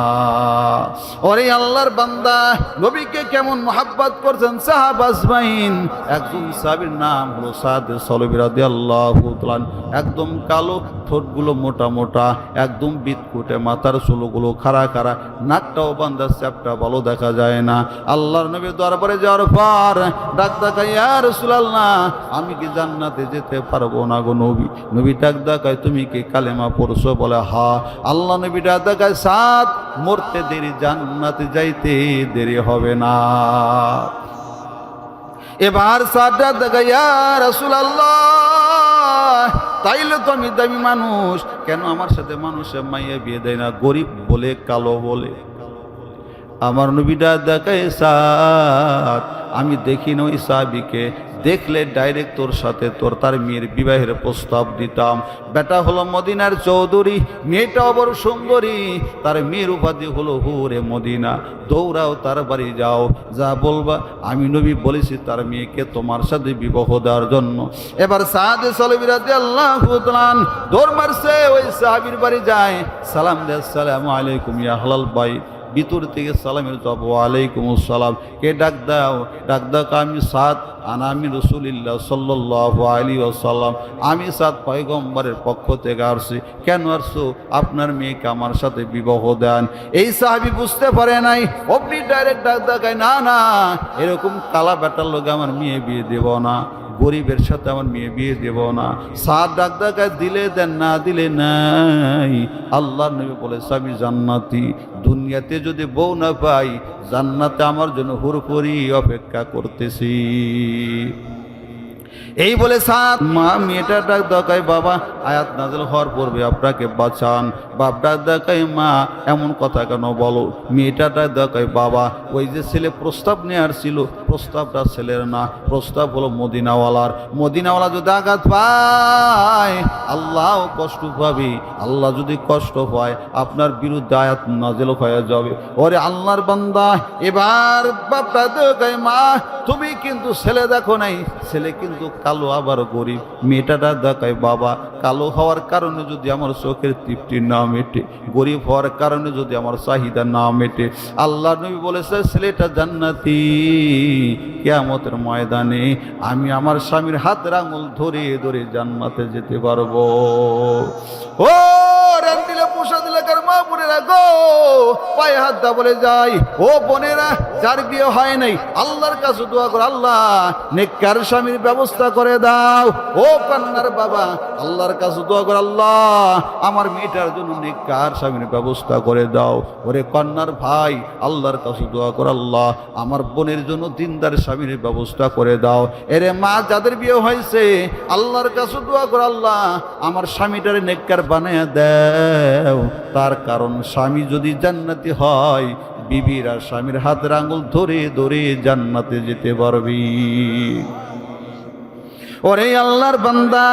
ওরে আল্লাহর বান্দা, নবীকে কেমন মহাব্বত করছেন সাহাবা আজমাইন। একজন সাহাবীর নাম হলো সাদ সলবী রাদিয়াল্লাহু তাআলা। একদম কালো, ঠোঁটগুলো মোটা মোটা, একদম বিটকুটে, মাথার চুলগুলো খাড়া খাড়া, নাকটাও বান্দা চ্যাপটা, ভালো দেখা যায় না। আল্লাহর নবী দরবারে যাওয়ার পর ডাক দেখায়, ইয়া রাসূলুল্লাহ, আমি কি জান্নাতে যেতে পারবো না গো নবী? নবী ডাক দেখায়, তুমি কি কালেমা পড়ছো? বলে হ্যাঁ। আল্লাহ নবী ডাক দেখায়, সাত মরতে দেরি, জান্নাতে যাইতে দেরি হবে না। এবার সাদা দেখা, ইয়া রাসূলুল্লাহ, তাইলে তো আমি দামি মানুষ, কেন আমার সাথে মানুষের মাইয়া বিয়ে দেয় না? গরিব বলে, কালো বলে। আমার নবীটা দেখায়, সাদ আমি দেখি না ওই সাহাবীকে, দেখলে ডাইরেক্ট তোর সাথে তার মেয়ের বিবাহের প্রস্তাব দিতাম। বেটা হলো মদিনার চৌধুরী, মেয়েটাও বড় সুন্দরী, তার মেয়ের উপাধি হলো হুরে মদিনা। দৌড়াও তার বাড়ি যাও, যা বলবা আমি নবী বলেছি তার মেয়েকে তোমার সাথে বিবাহ দেওয়ার জন্য। এবার সাদ সলবী রাদিয়াল্লাহু তাআলা দৌড় মারছে, ওই সাহাবীর বাড়ি যায়, সালাম দেয়, আসসালামু আলাইকুম ইয়া আহলাল বাইত। ভিতর থেকে সালামের জবাব, ওয়ালাইকুম আসসালাম। কে ডাক দাও? ডাক দাও, আমি সাদ, আমি রাসূলুল্লাহ সাল্লাল্লাহু আলাইহি ওয়াসাল্লাম, আমি সাদ পয়গম্বরের পক্ষ থেকে আসছি। কেন আসছো? আপনার মেয়েকে আমার সাথে বিবাহ দেন। এই সাহাবী বুঝতে পারে নাই, অমনি ডাইরেক্ট ডাক দেখায়, না না, এরকম কালা বেটার লোক আমার মেয়ে বিয়ে দেব না, গরিবের সাথে আমার মেয়ে বিয়ে দেব না। সাদ ডাক দেখায়, দিলে দেন, না দিলে নাই। আল্লাহর নবী বলেছে, আমি জান্নাতি, দুনিয়াতে যদি বউ না পাই, জান্নাতে আমার জন্য হুরপুরি অপেক্ষা করতেছি। এই বলে সাদ মা মেয়েটা ডাক দেখায়, বাবা আয়াত নাযিল হওয়ার পূর্বে আপনাকে বাঁচান। বাপ ডাক দেখায়, মা এমন কথা কেন বলো? মেয়েটা ডাক দেখায়, বাবা ওই যে ছেলে প্রস্তাব নিয়ে আসছিল, প্রস্তাবটা ছেলের না, প্রস্তাব হলো মদিনাওয়ালার। মদিনাওয়ালা যদি আঘাত পায় আল্লাহ কষ্ট পাবে। আল্লাহ যদি কষ্ট পায় আপনার বিরুদ্ধে আয়াত নাযিল হয়ে যাবে। ওরে আল্লাহর বান্দা, এবার বাপটা দেখায় মা তুমি কিন্তু ছেলে দেখো নাই, ছেলে কিন্তু কালো আবার গরিব। মেয়েটাটা দেখায় বাবা কালো হওয়ার কারণে যদি আমার চোখের তৃপ্তি না মেটে, গরিব হওয়ার কারণে যদি আমার চাহিদা না মেটে, আল্লাহ নবী বলেছে ছেলেটা জান্নাতি। কিয়ামতের ময়দানে আমি আমার স্বামীর হাতের আঙুল ধরে ধরে জান্নাতে যেতে পারবো। ও রান দিলে পোষা দিলে কার মা বোনেরা গো, পায়ে হাত দা বলে যাই ও বোনেরা, যার বিয়ে হয় নাই আল্লাহর কাছে দোয়া করে আল্লাহ নেককার স্বামীর ব্যবস্থা করে দাও। ও কন্যার বাবা আল্লাহর কাছে দোয়া করে আল্লাহ আমার মেয়েটার জন্য নেককার স্বামীর ব্যবস্থা করে দাও। ওরে কন্যার ভাই আল্লাহর কাছে দোয়া করে আল্লাহ আমার বোনের জন্য দিনদার স্বামীর ব্যবস্থা করে দাও। এরে মা যাদের বিয়ে হয়েছে আল্লাহর কাছে দোয়া করে আল্লাহ আমার স্বামীটারে নেককার বানায় দাও। তার কারণ স্বামী যদি জান্নাতি হয় বিবির আর স্বামীর হাতের আঙুল ধরে ধরে জান্নাতে যেতে পারবি। ওরে আল্লাহর বান্দা,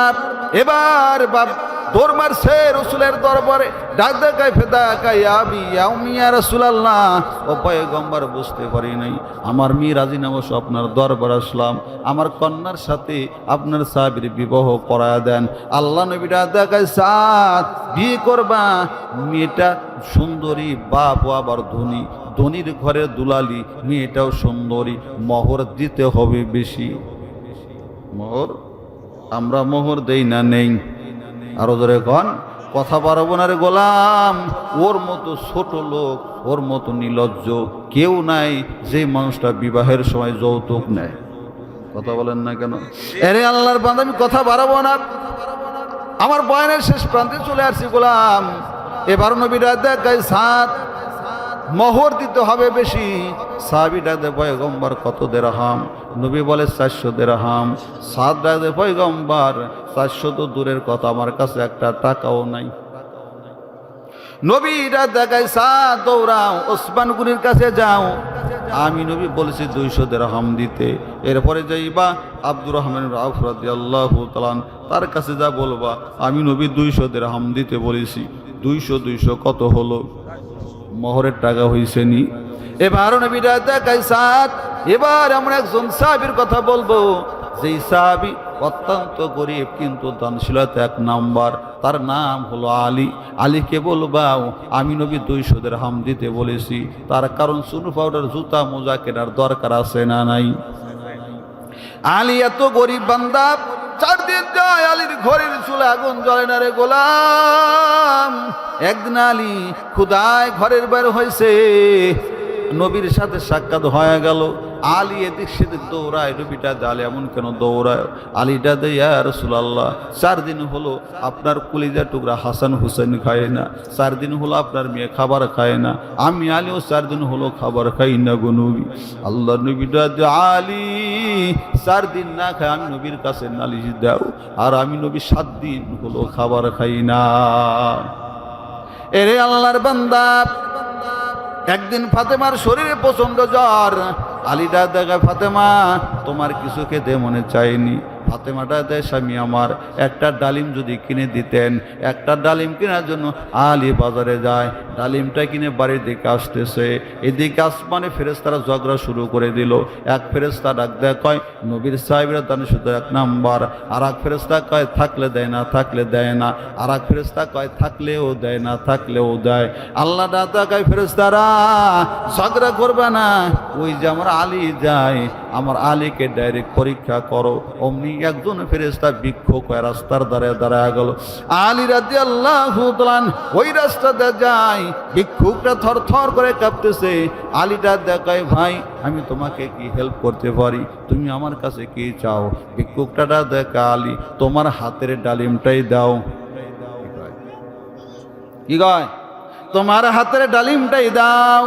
এবার বাপ দৌড় মারছে রসুলের দরবারে, ডাক দেখায় ফেদা কায়াবি ইয়া রাসূলুল্লাহ। ও পয়গম্বর বুঝতে পারি নাই আমার মেয়ে রাজিনামা আপনার দরবার আসলাম, আমার কন্যার সাথে আপনার সাহাবীর বিবাহ করায়া দেন। আল্লাহ নবী ডাক দেখায় সাদ বিয়ে করবা, মেয়েটা সুন্দরী, বাপ আবার ধনী, ধনীর ঘরে দুলালি, মেয়েটাও সুন্দরী, মোহর দিতে হবে বেশি। মোহর আমরা মোহর দেই না নেই? আরো ধরে কন কথা পারবো না রে গোলাম। ওর মতো ছোট লোক, ওর মতো নির্লজ্জ কেউ নাই যে মানুষটা বিবাহের সময় যৌতুক নেয়। কথা বলেন না কেন? আরে আল্লাহর বান্দা আমি কথা বাড়াবো না, আমার বয়ানের শেষ প্রান্তে চলে আসছি গোলাম। এবার নবীরা দেখায় সাত মোহর দিতে হবে বেশি। সাহাবীরা দে পয়গম্বর কত দিরহাম? নবী বলে 400 দিরহাম। সাহাবীরা দে পয়গম্বর 400 তো দূরের কথা, আমার কাছে একটা টাকাও নাই। নবীরা দেখায় সাদ দৌড়াও ওসমান গনির কাছে যাও। আমি নবী বলেছি 200 দিরহাম দিতে। এরপরে যাইবা আব্দুর রহমান আউফ রাদিয়াল্লাহু তাআলা তার কাছে যা বলবা আমি নবী 200 দিরহাম দিতে বলেছি। 200 কত হলো? মোহরের টাকা হইছে নি? এবার নবীরা দেখায় সাত। এবার আমরা একজন সাহাবীর কথা বলবো, যেই সাহাবী অত্যন্ত গরিব কিন্তু দানশীলতা 1 নাম্বার, তার নাম হলো আলী। আলীকে বলবাও আমি নবী 200 দিরহাম দিতে বলেছি। তার কারণ চুন পাউডার জুতা মোজা কেনার দরকার আছে না নাই? আলী এত গরিব বান্দা, 4 দিন যায় আলীর ঘরের চুলা আগুন জ্বলে না রে গোলাম। একদিন আলী খুদায় ঘরের বাইরে হয়েছে, নবীর সাথে সাক্ষাৎ হয়ে গেল। আলী এদিক সেদিক দৌড়ায়, নবীটা দালে এমন কেন দৌড়ায়? আলীটা দে ইয়া রাসূলুল্লাহ 4 দিন হলো আপনার কলিজা টুকরা হাসান হুসেন খায় না, 4 দিন হলো আপনার মেয়ে খাবার খায় না, আমি আলীও 4 দিন হলো খাবার খাই না গো নবী। আল্লাহ নবীটা দে আলী 4 দিন না খায় আমি নবীর কাছে নালিশ দাও, আর আমি নবী 7 দিন হলো খাবার খাই না। এরে আল্লাহর বান্দা, একদিন ফাতেমার শরীরে প্রচন্ড জ্বর। আলীটা দেখা ফাতেমা তোমার কিছু খেতে মনে চায়নি? ফাতেমাটা দেয় স্বামী আমার একটা ডালিম যদি কিনে দিতেন। একটা ডালিম কেনার জন্য আলী বাজারে যায়, ডালিমটা কিনে বাড়ির দিকে আসতেছে। এদিকে আসমানে ফেরেশতারা ঝগড়া শুরু করে দিল। এক ফেরেশতা ডাক দেয় কয় নবীর সাহেবের দানে শুধু 1 নাম্বার। আর এক ফেরেশতা কয় থাকলে দেয় না, থাকলে দেয় না। আর এক ফেরেশতা কয় থাকলেও দেয় না, থাকলেও দেয়। আল্লাহ দাদা কয় ফেরেশতারা ঝগড়া করবে না, ওই যে আমার আলী যায়, আমার আলীকে ডাইরেক্ট পরীক্ষা করো। অমনি একজন ফেরেশতা ভিক্ষুক হয়ে রাস্তার ধারে দাঁড়ায় গেল। আলী রাদিয়াল্লাহু তাআলা ওই রাস্তাতে যায়, ভিক্ষুকটা থরথর করে কাঁপতেছে। আলীটা দেখায় ভাই আমি তোমাকে কি হেল্প করতে পারি, তুমি আমার কাছে কি চাও? ভিক্ষুকটা দেখা আলী তোমার হাতের ডালিমটাই দাও। কি কয়? তোমার হাতের ডালিমটাই দাও।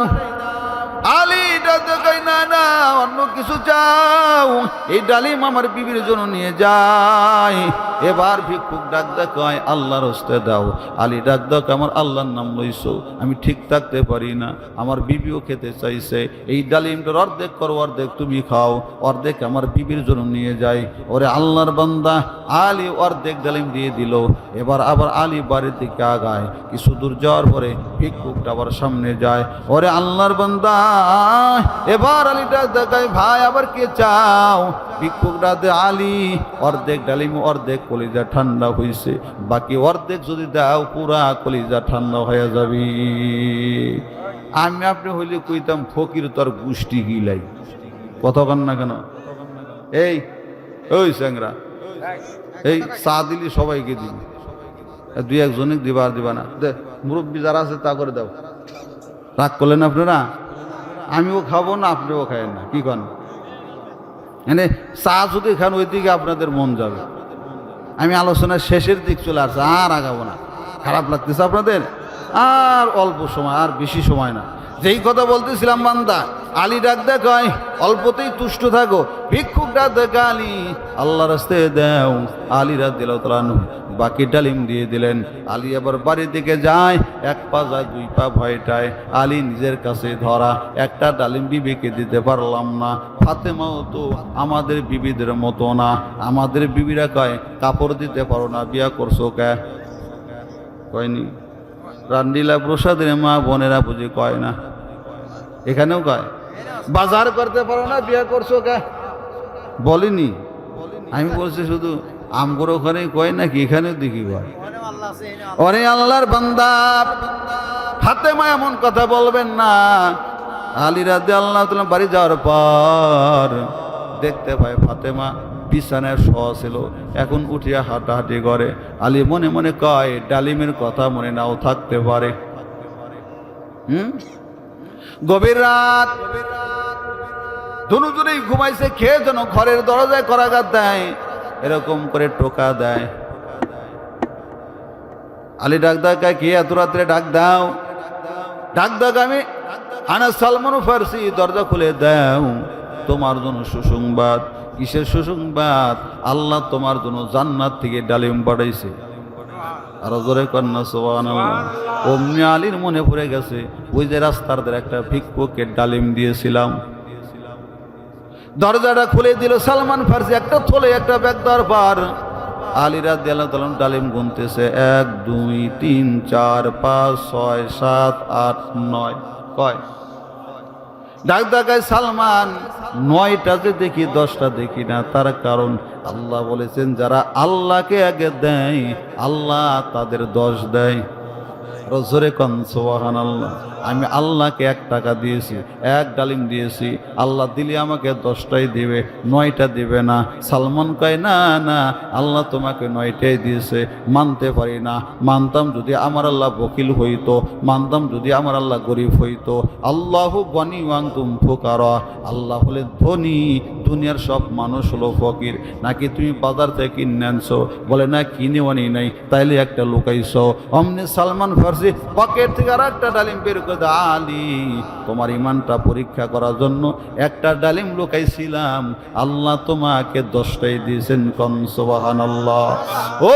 আলীটা দেখায় না না অন্য কিছু চাও, এই ডালিম আমার বিবির জন্য নিয়ে যায়। এবার ভিক্ষুক ডাক দেখ কয় আল্লাহর হস্তে দাও। আলী ডাক দেখ আমার আল্লাহর নাম লইছো, আমি ঠিক থাকতে পারি না, আমার বিবিও খেতে চাইছে, এই ডালিমটার অর্ধেক করো, অর্ধেক তুমি খাও, অর্ধেক আমার বিবির জন্য নিয়ে যাই। ওরে আল্লাহর বান্দা আলী অর্ধেক ডালিম দিয়ে দিল। এবার আবার আলী বাড়ির দিকে আগায়, কিছু দূর যাওয়ার পরে ভিক্ষুকটা আবার সামনে যায়। ওরে আল্লাহর বান্দা এবার আলী ডাক দেখায় ভাই আবার কে চাও? ভিক্ষুকটা দে আলী অর্ধেক ডালিম অর্ধেক কলিজা ঠান্ডা হয়েছে, বাকি অর্ধেক যদি দাও পুরা কলিজা ঠান্ডা হয়ে যাবে। আমি আপনি হইলে কইতাম ফকির তোর গোষ্ঠী গিলাই, কথা কান না কেন? এই ওই স্যাংরা এই চা দিলি সবাইকে দিবি, দুই একজনে দিবা আর দিবা না, দে মুরব্বী যারা আছে তা করে দাও। রাগ করলেন আপনারা? আমিও খাবো না, আপনিও খাবেন না, কি কন? মানে চা যদি খান ওই দিকে আপনাদের মন যাবে। আমি আলোচনার শেষের দিক চলে আসছি, আর আগাবো না। খারাপ লাগতেছে আপনাদের? আর অল্প সময়, আর বেশি সময় না। যেই কথা বলতেছিলাম বান্দা আলী ডাক দেখ কয় অল্পতেই তুষ্ট থাকো। ভিক্ষুক ডাক দেখ আলী আল্লাহর রাস্তায় দাও। আলী রাদিয়াল্লাহু তাআলা আনহু বাকি ডালিম দিয়ে দিলেন। আলী আবার বাড়ির দিকে যায়, এক পা যায় দুই পা ভয়টায়। আলী নিজের কাছে ধরা, একটা ডালিম বিবিকে দিতে পারলাম না। ফাতেমাও তো আমাদের বিবিদের মতো না, আমাদের বিবিরা কয় কাপড় দিতে পারো না, বিয়া করছো কে? কয়নি। রান্ডিলা প্রসাদের মা বোনেরা বুঝে কয় না, এখানেও কয় বাজার করতে পারো না, বিয়া করছো কে? বলিনি, আমি বলছি শুধু আমগর ওখানে কয় নাকি, এখানেও দেখি কয়। ওরে আল্লাহর বান্দা ফাতেমা এমন কথা বলবেন না। আলী রাদিয়াল্লাহু তাআলা বাড়ি যাওয়ার পর দেখতে পায় ফাতেমা বিছানায় শোয়া ছিল, এখন উঠিয়া হাঁটাহাঁটি করে। আলী মনে মনে কয় ডালিমের কথা মনে নাও থাকতে পারে। গভীর রাত, দুজনেই ঘুমাইছে, খেয়ে যেন ঘরের দরজায় করাঘাত দেয়, এরকম করে টোকা দেয়। আলী ডাক দাও, কে এত রাত্রে ডাক দাও? ডাক দাও আমি আনা সালমান ফারসি, দরজা খুলে দাও, তোমার জন্য সুসংবাদ। কিসের সুসংবাদ? আল্লাহ তোমার জন্য জান্নাত থেকে ডালিম পাঠাইছে। আরো জোরে কন্যা সুবহানাল্লাহ। অমনি আলীর মনে পড়ে গেছে ওই যে রাস্তার ধারে একটা ভিক্ষুককে ডালিম দিয়েছিলাম। দরজাটা খুলে দিল সালমান ফারসি, একটা থলে একটা ব্যাগ দেওয়ার পর আলী রাদিয়াল্লাহু তাআলা ডালিম গুনতেছে, 1 2 3 4 5 6 7 8 9। কয় ডাক ডাকায় সালমান, 9টা যে দেখি 10টা দেখি না। তার কারণ আল্লাহ বলেছেন যারা আল্লাহকে আগে দেয় আল্লাহ তাদের 10 দেয়। রজরে কন সুবহানাল্লাহ। আমি আল্লাহকে 1 টাকা দিয়েছি, 1 ডালিম দিয়েছি, আল্লাহ দিলে আমাকে 10টাই দিবে, 9টা দিবে না। সালমান কয় না না, আল্লাহ তোমাকে 9টাই দিয়েছে। মানতে পারি না, মানতাম যদি আমার আল্লাহ বকিল হইতো, মানতাম যদি আমার আল্লাহ গরিব হইতো। আল্লাহু গনি ওয়া আনতুম ফুকারা, আল্লাহ হলে ধনী, দুনিয়ার সব মানুষ হলো ফকির। নাকি তুমি বাজার থেকে কিনে আনছো? বলে না, কিনে আনি নাই, তাইলে একটা লুকাইছো। অমনি সালমান ফারসি পকেট থেকে আর একটা ডালিম বের করে, আলী তোমার ইমানটা পরীক্ষা করার জন্য একটা ডালিম লুকাইছিলাম, আল্লাহ তোমাকে 10টাই দিয়েছেন। কোন সুবহানাল্লাহ। ও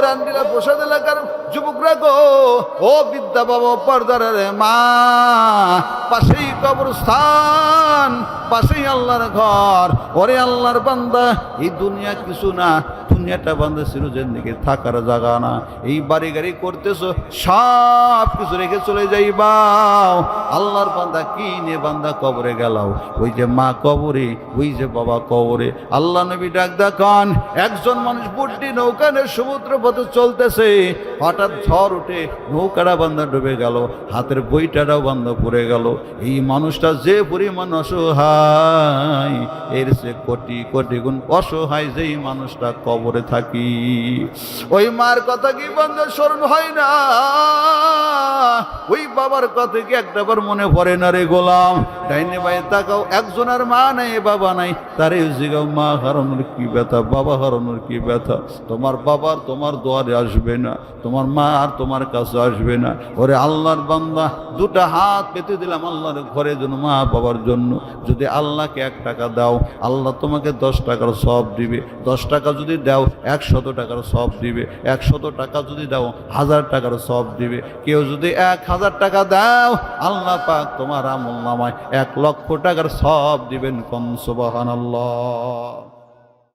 রান্দিলা প্রসাদ এলাকার যুবকরা গো, ও বিদ্যা বাবা পর্দার মা, পাশেই কবরস্থান, পাশেই আল্লাহর ঘর। ওরে আল্লাহর বান্দা, এই দুনিয়া কিছু না, দুনিয়াটা বান্দা সিরুজের দিকে থাকার জায়গা না। এই বাড়ি গাড়ি করতেছো, সব কিছু রেখে চলে যাইবা। আল্লাহর বান্দা কি নিয়ে বান্দা কবরে গেলাও? ওই যে মা কবরে, ওই যে বাবা কবরে। আল্লাহ নবী ডাক দেখান, একজন মানুষ বুদ্ধি নৌকানে সমুদ্র পথে চলতেছে, হঠাৎ ঝড় উঠে নৌকাটা বান্দা ডুবে গেল, হাতের বইটাটাও বান্দা পড়ে গেল। এই মানুষটা যে পরিমাণ অসহায়, এর সে কোটি কোটি গুণ অসহায় যেই মানুষটা কবরে থাকি। ওই মার কথা কি বান্দা স্মরণ হয় না? ওই বাবার কথা কি একটাবার মনে পড়ে না রে গোলাম? ডাইনে বাই তাকাও, একজনের মা নাই বাবা নাই, তারে জিগাও মা হারানোর কি ব্যথা, বাবা হারানোর কি ব্যথা। তোমার বাবার তোমার দুয়ারে আসবে না, তোমার মা আর তোমার কাছে আসবে না। ওরে আল্লাহর বান্দা, 2টা হাত পেতে দিলাম আল্লাহর ঘরের জন্য, মা বাবার জন্য। যদি আল্লাহকে 1 টাকা দাও, আল্লাহ তোমাকে 10 টাকার সব দিবে। 10 টাকা যদি দাও 100 টাকার সব দিবে, 100 টাকা যদি দাও 1000 টাকার সব দিবে। কেউ যদি 1000 টাকা দাও আল্লাহ পাক তোমার আমল নামায় 1 লক্ষ টাকার সব দিবেন। কোন সুবহানাল্লাহ।